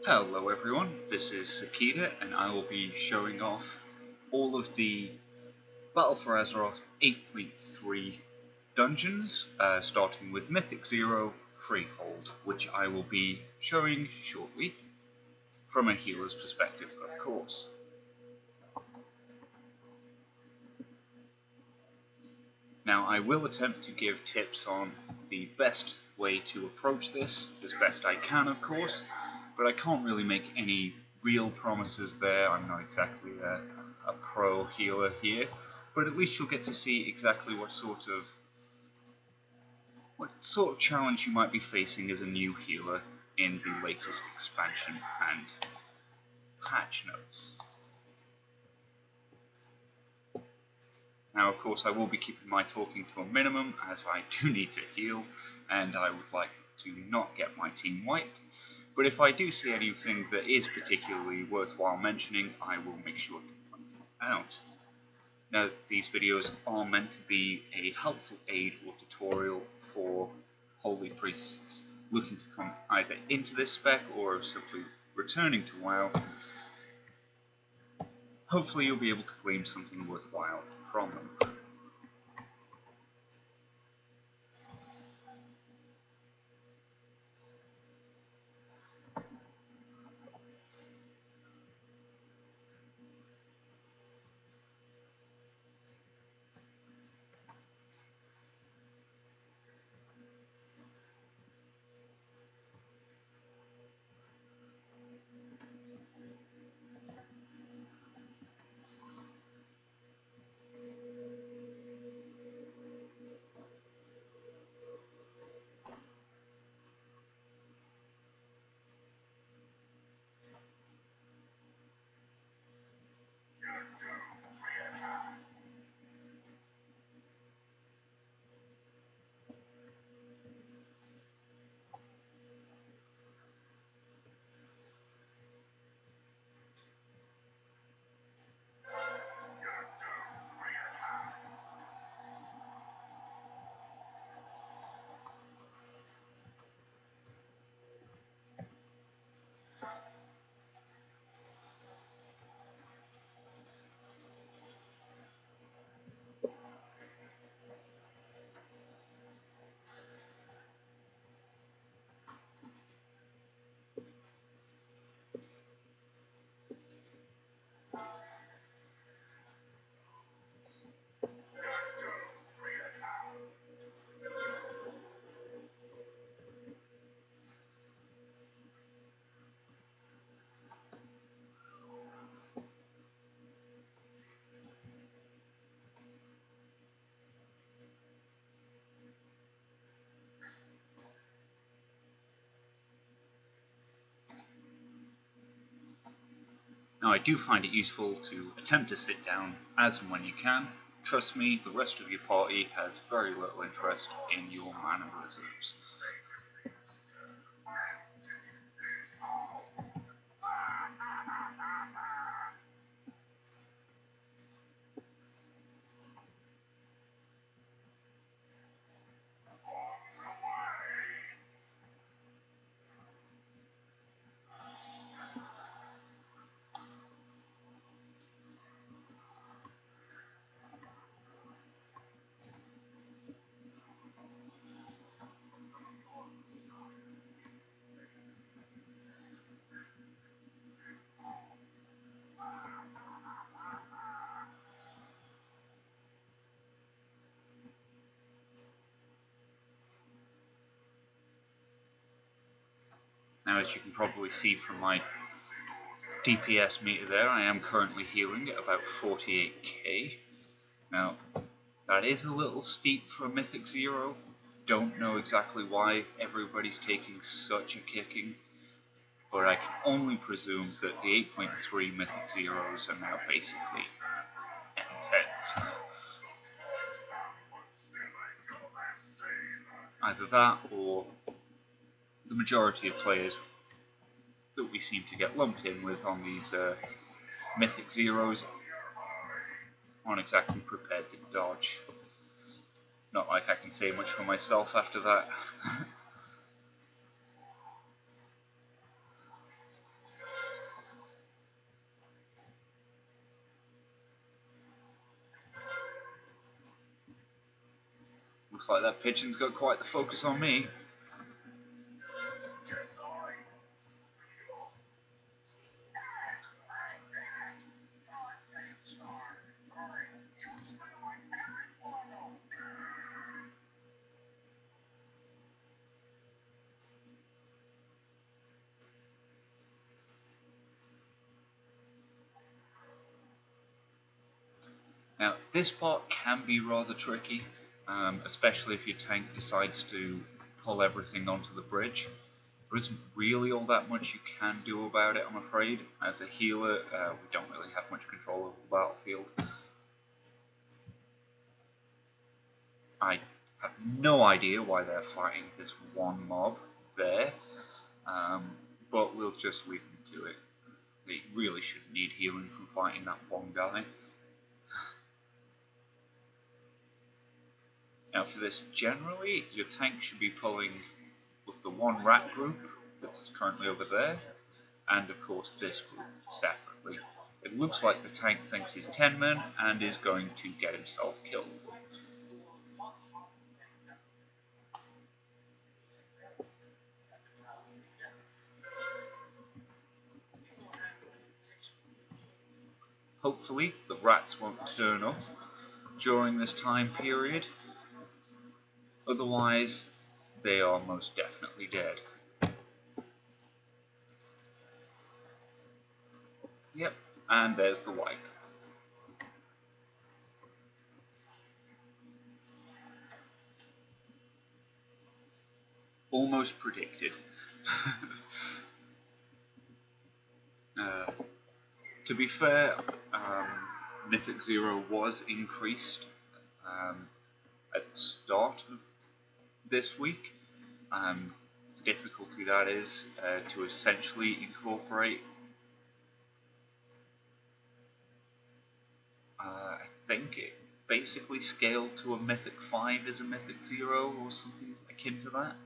Hello everyone, this is Sekida and I will be showing off all of the Battle for Azeroth 8.3 dungeons, starting with Mythic 0 Freehold, which I will be showing shortly, from a healer's perspective of course. Now I will attempt to give tips on the best way to approach this, as best I can of course, but I can't really make any real promises there. I'm not exactly a pro healer here, but at least you'll get to see exactly what sort of challenge you might be facing as a new healer in the latest expansion and patch notes. Now of course I will be keeping my talking to a minimum as I do need to heal and I would like to not get my team wiped. But if I do see anything that is particularly worthwhile mentioning, I will make sure to point it out. Now, these videos are meant to be a helpful aid or tutorial for holy priests looking to come either into this spec or simply returning to WoW. Hopefully you'll be able to glean something worthwhile from them. Now I do find it useful to attempt to sit down as and when you can. Trust me, the rest of your party has very little interest in your mana reserves. Now as you can probably see from my DPS meter there, I am currently healing at about 48k. Now, that is a little steep for a Mythic 0. Don't know exactly why everybody's taking such a kicking, but I can only presume that the 8.3 Mythic Zeros are now basically M10s. Either that or the majority of players that we seem to get lumped in with on these Mythic Zeros aren't exactly prepared to dodge. Not like I can say much for myself after that. Looks like that pigeon's got quite the focus on me. Now, this part can be rather tricky, especially if your tank decides to pull everything onto the bridge. There isn't really all that much you can do about it, I'm afraid. As a healer, we don't really have much control over the battlefield. I have no idea why they're fighting this one mob there, but we'll just leave them to it. They really shouldn't need healing from fighting that one guy. Now for this, generally, your tank should be pulling with the one rat group that's currently over there, and of course this group separately. It looks like the tank thinks he's 10 men and is going to get himself killed. Hopefully the rats won't turn up during this time period, otherwise they are most definitely dead. Yep, and there's the wipe. Almost predicted. To be fair, Mythic 0 was increased at the start of this week. Difficulty that is to essentially incorporate. I think it basically scaled to a Mythic 5 as a Mythic 0 or something akin to that.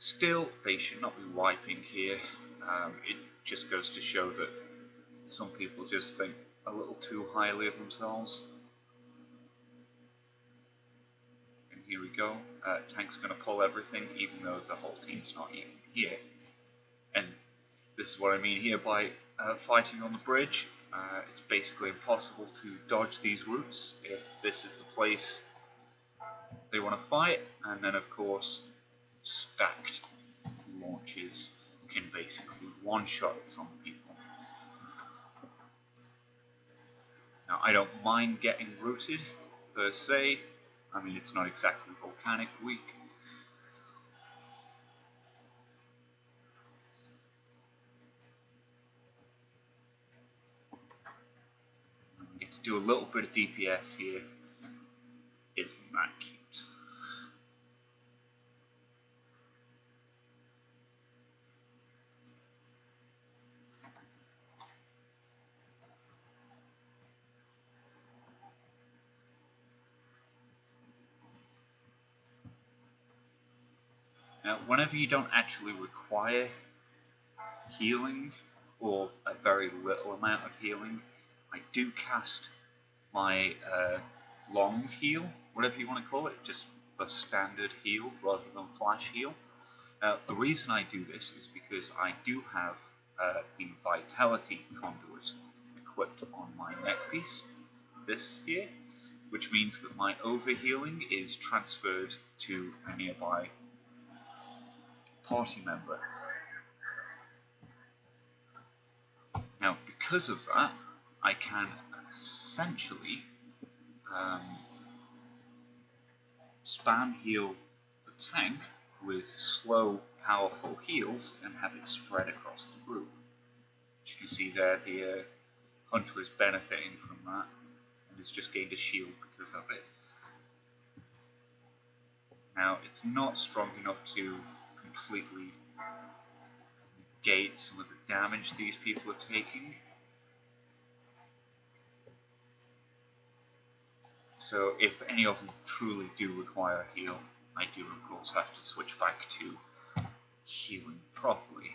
Still, they should not be wiping here. It just goes to show that some people just think a little too highly of themselves. And here we go. Tank's going to pull everything, even though the whole team's not even here. And this is what I mean here by fighting on the bridge. It's basically impossible to dodge these routes if this is the place they want to fight. And then, of course, stacked launches can basically one-shot some people. Now, I don't mind getting rooted, per se. I mean, it's not exactly volcanic week. I get to do a little bit of DPS here. Isn't that cute? Now, whenever you don't actually require healing, or a very little amount of healing, I do cast my long heal, whatever you want to call it, just the standard heal rather than flash heal. The reason I do this is because I do have the Vitality Conduit equipped on my neckpiece, this here, which means that my overhealing is transferred to a nearby party member. Now, because of that, I can essentially spam heal the tank with slow, powerful heals and have it spread across the group. As you can see there, the hunter is benefiting from that and has just gained a shield because of it. Now, it's not strong enough to completely negate some of the damage these people are taking. So if any of them truly do require a heal, I do of course have to switch back to healing properly.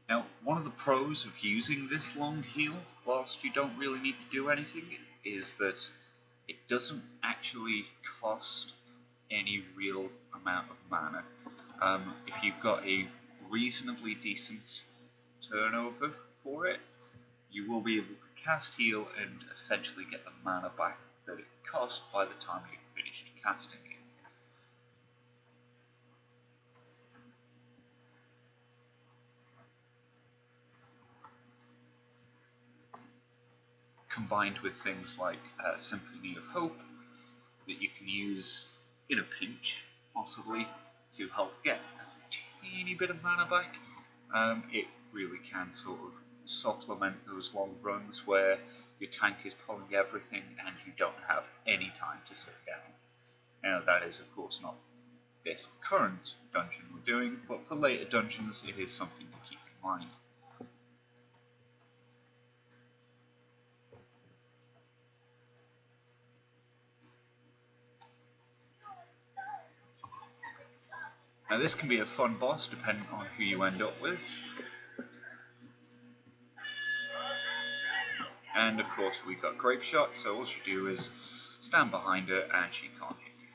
Now, one of the pros of using this long heal whilst you don't really need to do anything is that it doesn't actually cost any real amount of mana. If you've got a reasonably decent turnover for it, you will be able to cast heal and essentially get the mana back that it cost by the time you've finished casting it. Combined with things like Symphony of Hope that you can use in a pinch, possibly, to help get a teeny bit of mana back, it really can sort of supplement those long runs where your tank is pulling everything and you don't have any time to sit down. Now that is of course not this current dungeon we're doing, but for later dungeons it is something to keep in mind. Now this can be a fun boss depending on who you end up with. And of course we've got Grape Shot, so all you do is stand behind her and she can't hit you.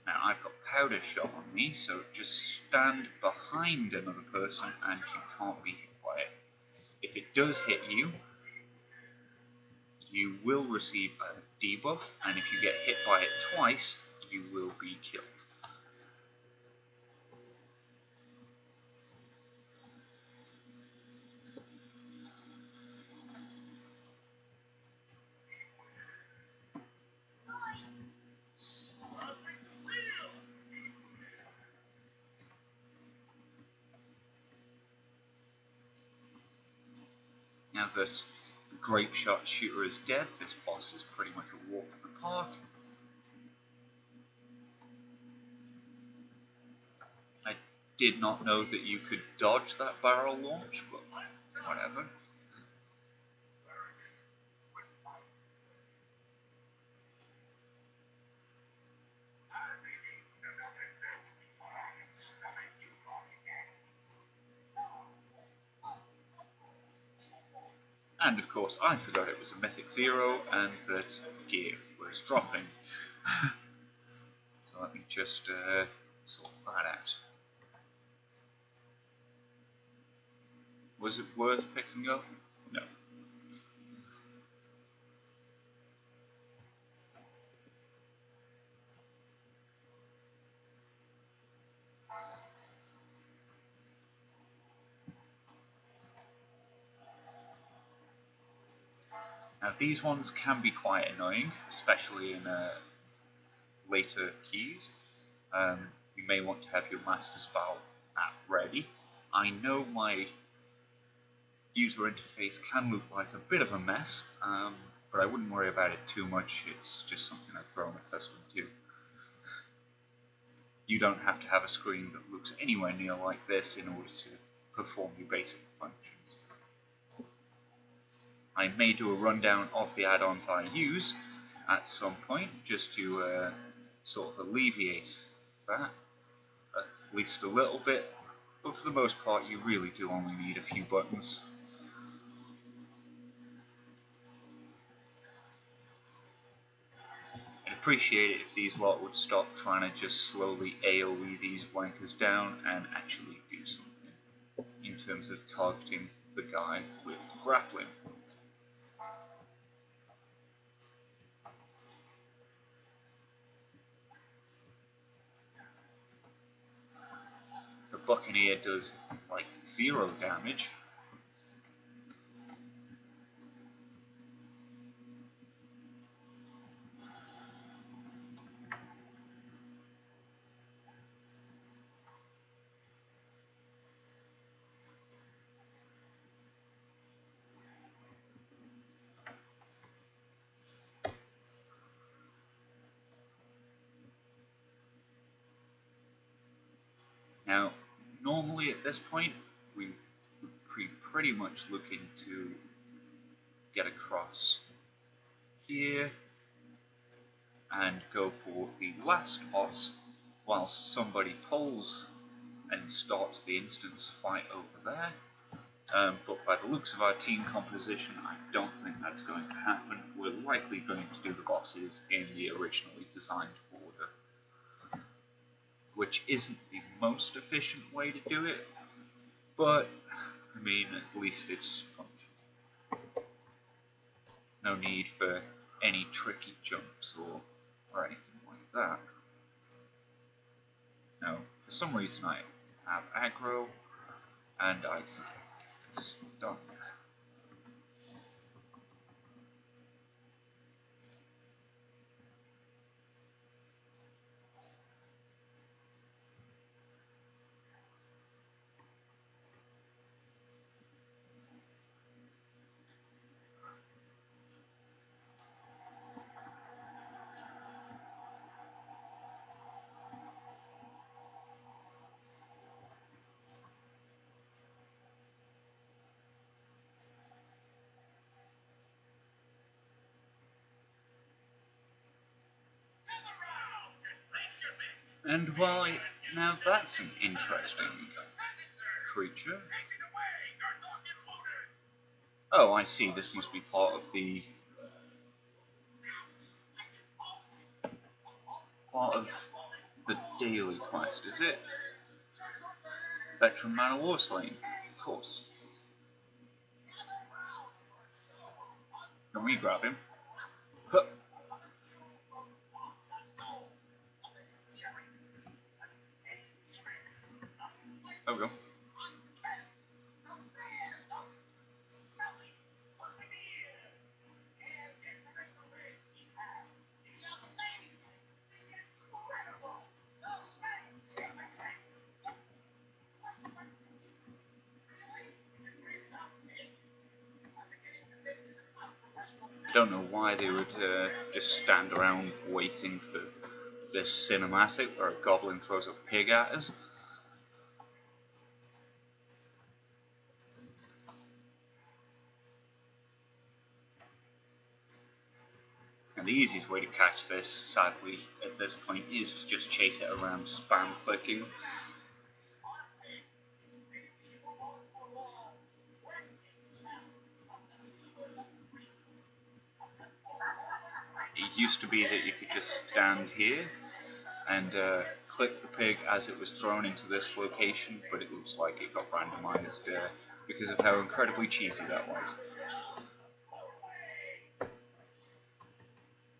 Now I've got Powder Shot on me, so just stand behind another person and you can't be hit by it. If it does hit you, you will receive a debuff, and if you get hit by it twice, you will be killed. Now that the Grape Shot Shooter is dead, this boss is pretty much a walk in the park. I did not know that you could dodge that barrel launch, but whatever. And of course I forgot it was a Mythic 0 and that gear was dropping. So let me just sort that out. Was it worth picking up? No. Now these ones can be quite annoying, especially in later keys. You may want to have your master spell at ready. I know my user interface can look like a bit of a mess, but I wouldn't worry about it too much. It's just something I've grown accustomed to. You don't have to have a screen that looks anywhere near like this in order to perform your basic functions. I may do a rundown of the add-ons I use at some point, just to sort of alleviate that, at least a little bit, but for the most part you really do only need a few buttons. I'd appreciate it if these lot would stop trying to just slowly AoE these wankers down and actually do something in terms of targeting the guy with grappling. The Buccaneer does like 0 damage. Now, normally at this point, we would pretty much looking to get across here and go for the last boss whilst somebody pulls and starts the instance fight over there. But by the looks of our team composition, I don't think that's going to happen. We're likely going to do the bosses in the originally designed order, which isn't the most efficient way to do it, but I mean, at least it's functional. No need for any tricky jumps or anything like that. Now, for some reason I have aggro, and I see this done. And why, now that's an interesting creature. Oh, I see, this must be part of the daily quest, is it? Veteran Man of War Slain, of course. Can we grab him? Huh. There we go. I don't know why they would just stand around waiting for this cinematic where a goblin throws a pig at us. And the easiest way to catch this, sadly, at this point, is to just chase it around spam clicking. It used to be that you could just stand here and click the pig as it was thrown into this location, but it looks like it got randomized because of how incredibly cheesy that was.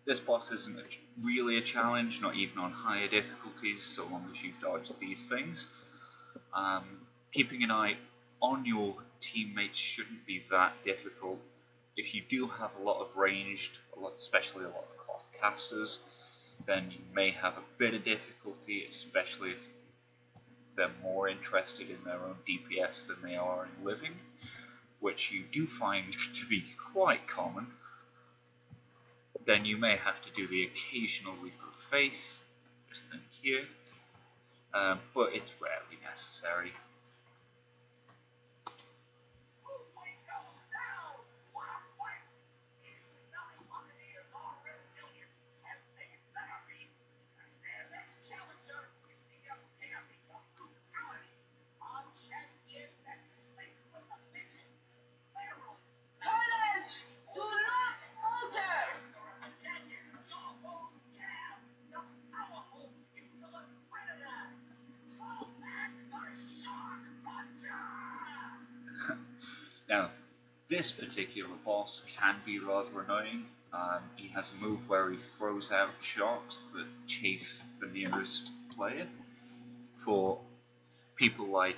This boss isn't really a challenge, not even on higher difficulties, so long as you dodge these things. Keeping an eye on your teammates shouldn't be that difficult. If you do have a lot of ranged, especially a lot of cloth casters, then you may have a bit of difficulty, especially if they're more interested in their own DPS than they are in living, which you do find to be quite common. Then you may have to do the occasional leap of faith, this thing here, but it's rarely necessary. Now, this particular boss can be rather annoying. He has a move where he throws out sharks that chase the nearest player. For people like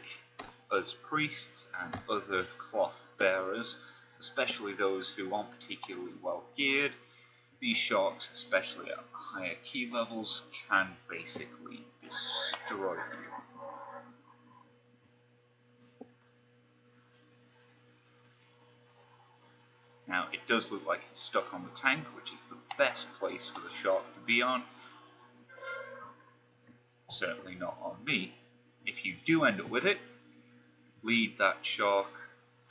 us priests and other cloth bearers, especially those who aren't particularly well geared, these sharks, especially at higher key levels, can basically destroy you. Now, it does look like it's stuck on the tank, which is the best place for the shark to be on. Certainly not on me. If you do end up with it, lead that shark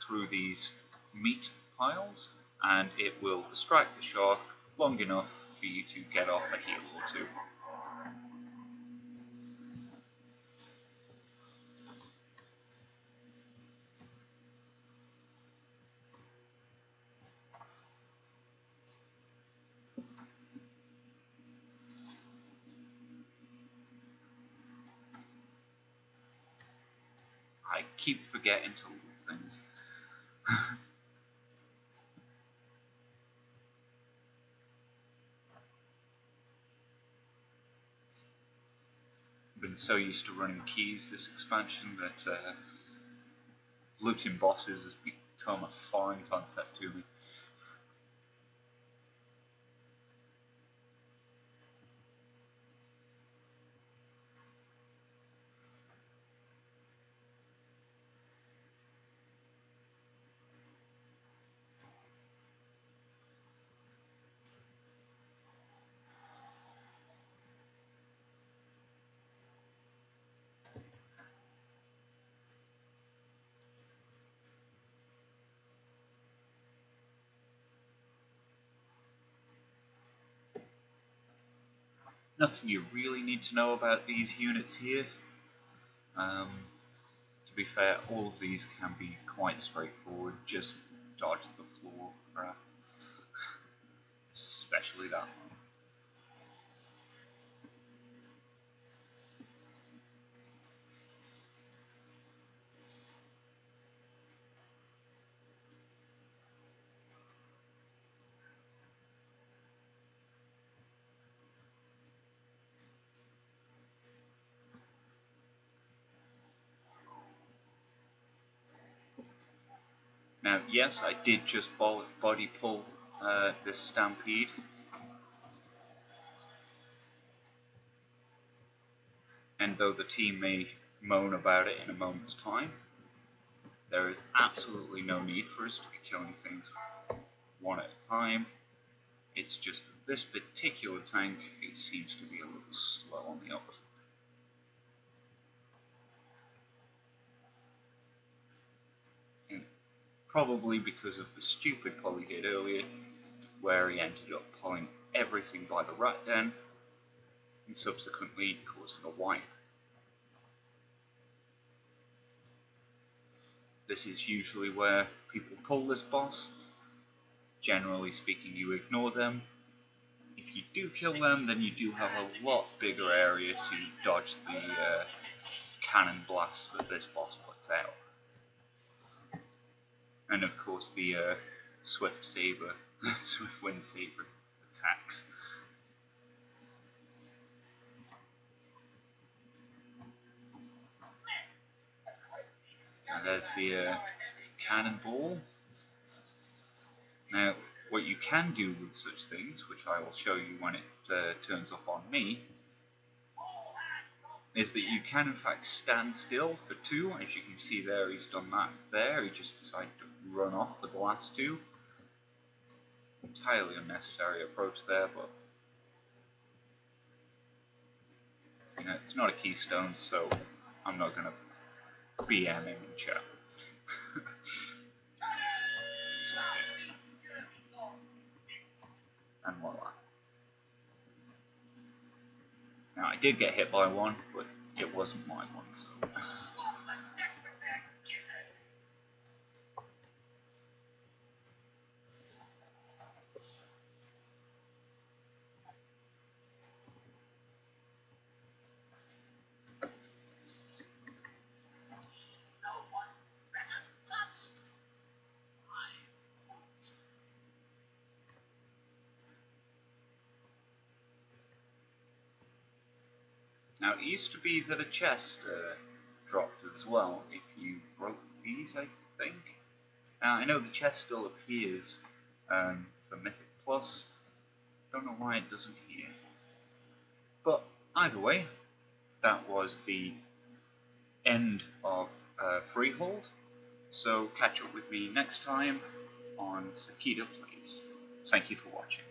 through these meat piles, and it will distract the shark, long enough for you to get off a heal or two. I keep forgetting to loot things. I've been so used to running keys this expansion that looting bosses has become a foreign concept to me. Nothing you really need to know about these units here. To be fair, all of these can be quite straightforward. Just dodge the floor crap. Especially that one. Now, yes, I did just body pull this Stampede. And though the team may moan about it in a moment's time, there is absolutely no need for us to be killing things one at a time. It's just that this particular tank, it seems to be a little slow on the upkeep. And probably because of the stupid pull he did earlier, where he ended up pulling everything by the rat den, and subsequently causing a wipe. This is usually where people pull this boss. Generally speaking, you ignore them. If you do kill them, then you do have a lot bigger area to dodge the cannon blasts that this boss puts out. And of course the Swift Wind Saber attacks. And there's the cannonball. Now, what you can do with such things, which I will show you when it turns up on me, is that you can in fact stand still for 2. As you can see there, he's done that there. He just decided to run off with the last 2. Entirely unnecessary approach there, but you know, it's not a keystone, so I'm not going to BM him in chat. And voila. Now, I did get hit by one, but it wasn't my one, so. Now, it used to be that a chest dropped as well if you broke these, I think. Now, I know the chest still appears for Mythic Plus. Don't know why it doesn't here. But either way, that was the end of Freehold. So catch up with me next time on Sekida Plays. Thank you for watching.